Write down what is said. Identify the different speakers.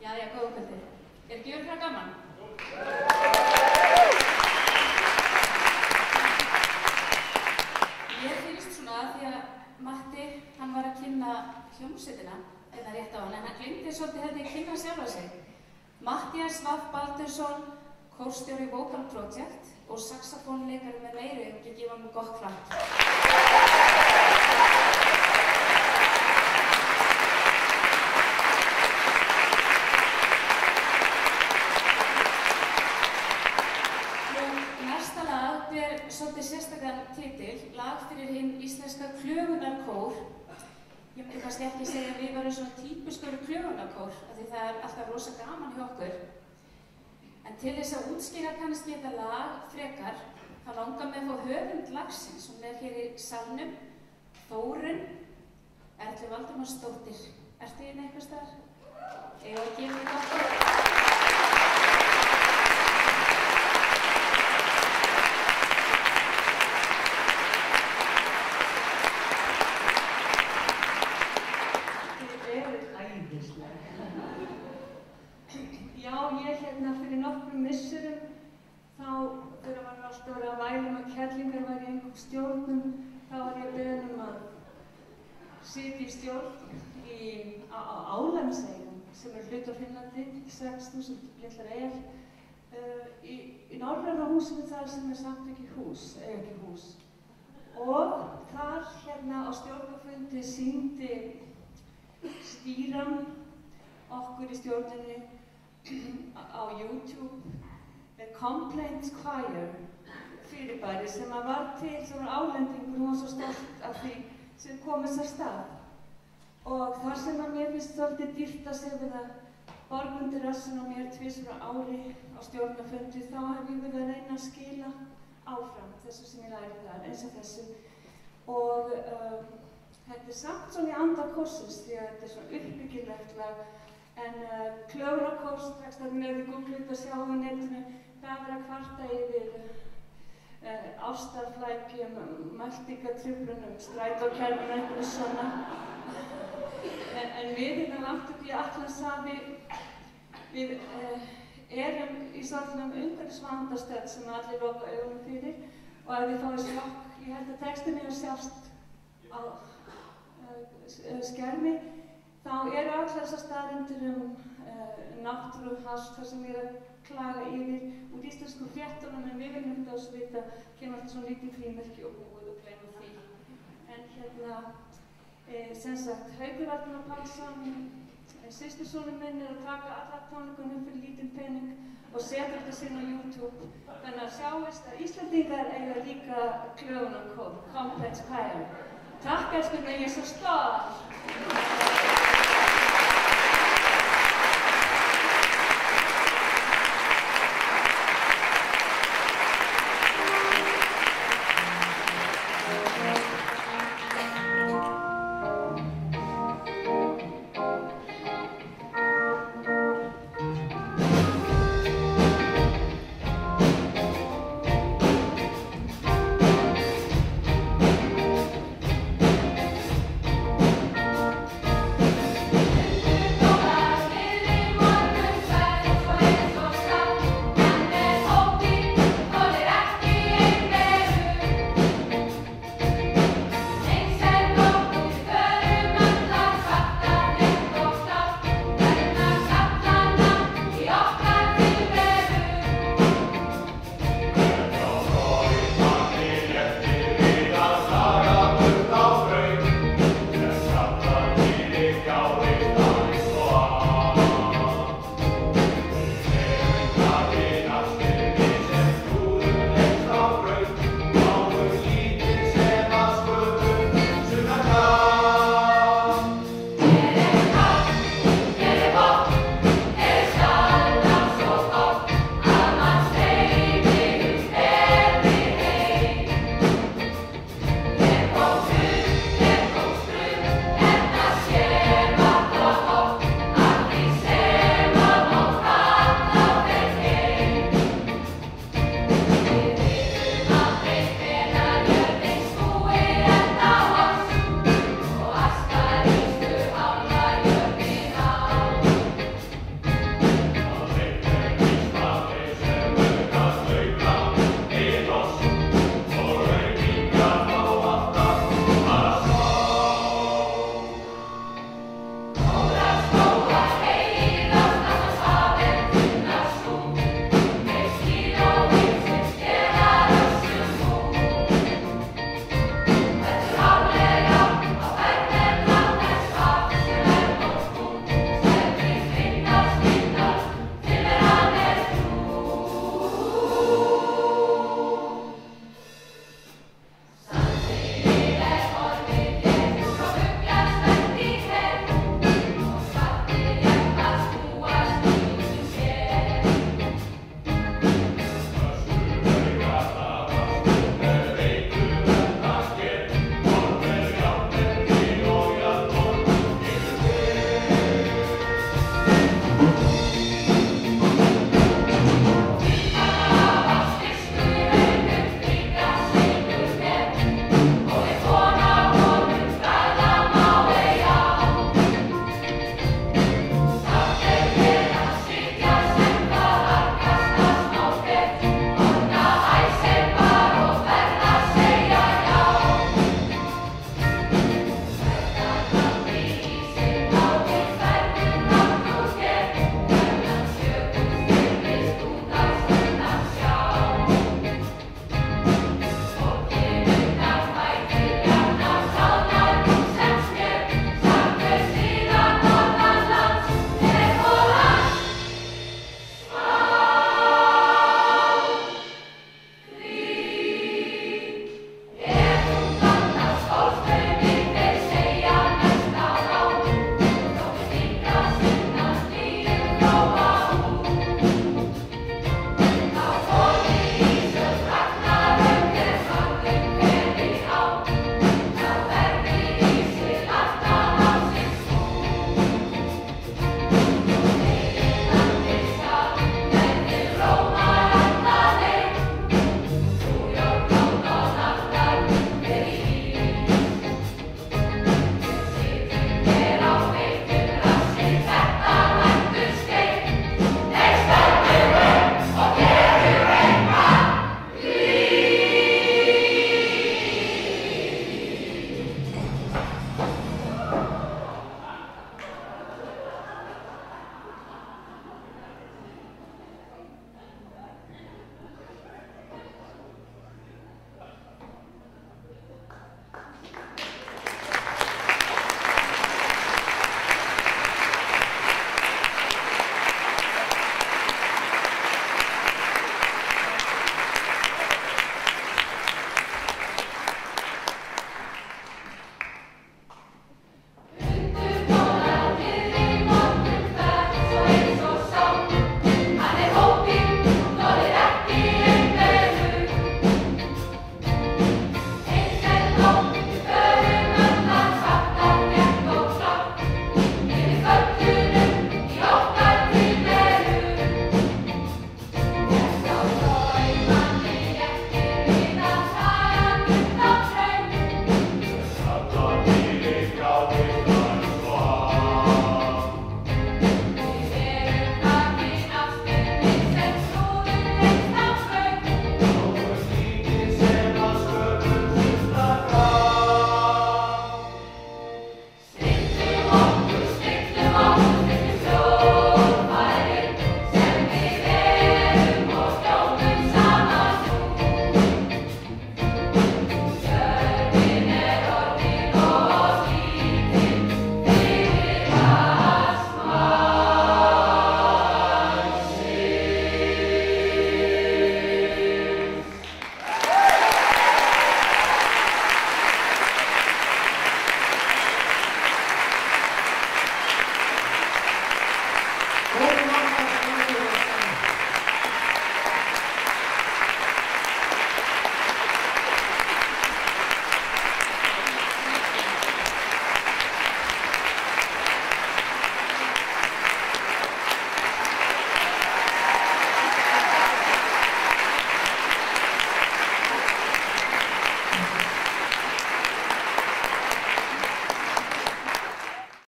Speaker 1: Jæja, góða kvöldi. Ekki örugglega gaman? Ég finnst svona því að Matti, hann var að kynna hljómsveitina, eða rétt á hann, en hann gleymdi svolítið að kynna sjálfa sig. Matthías Vaff Baldursson, kórstjóri Vocal Project og saxofónleikari með meiru, ef ekki gefa mig gott klapp. Næsta lag ber svolítið sérstakann titil, lag fyrir hinn íslenska klöfunarkór. Ég myndi kannski ekki segja að við varum svona típiskur klöfunarkór, af því það alltaf rosa gaman hjá okkur. En til þess að útskýra kannski þetta lag frekar, þá langar mig að fá höfund lagsins. Hún hér í salnum, Þórunn Erlu Valdimarsdóttir. Ertu hérna einhvers staðar? Eigum að gefa þetta okkur?
Speaker 2: Já, ég fyrir nokkrum misserum, þá þegar maður alltaf verið að væla að kerlingar væri í einhverjum stjórnum, þá var ég beðin að sitja í stjórn á Álandseyjum, sem hluti af Finnlandi, 6.000 litlar eyjar, í norræna húsinu þar sem samt ekki hús. Og þar á stjórnarfundi sýndi stýran okkur í stjórninni á YouTube Complaints Choir fyrirbæri sem var til, sem var álendingur, hún var svo stolt af því sem kom þess að stað. Og þar sem mér finnst svolítið dýrt að segja við að borga undir rassinn á mér tvisvar á ári á stjórnarfundi, þá hef ég verið að reyna að skila áfram þessu sem ég læri þar, eins og þessu. Og þetta samt svona í anda kórsins, því að þetta svona uppbyggilegt lag. En klöfunarkór, strax þar með við googlum að sjá á netinu, það verið að kvarta yfir ástarflækjum, meltingatruflunum, strætókerfum, einhverju svona. En við langt upp í Atlantshafi, við erum í svolítið umhverfisvandastöð sem allir loka augunum fyrir, og ef við fáum sjokk, ég held að textin er að sjást á skermi, þá eru allar þessar staðreyndir náttúruhast, þar sem ég er að klaga yfir úr íslensku fréttunum, en við viljum þetta ás vita, kemur alltaf svona lítið frímerki og búið og gleyma því. En sem sagt, Haukur Valdimar Pálsson, systursonur minn, er að taka alla tónleikunum fyrir lítinn pening og setur þetta sinn á YouTube. Þannig að sjáist að Íslendingar eiga líka klöfunarkór, Complaints Choir. Takk elskunni, ég er svo stolt!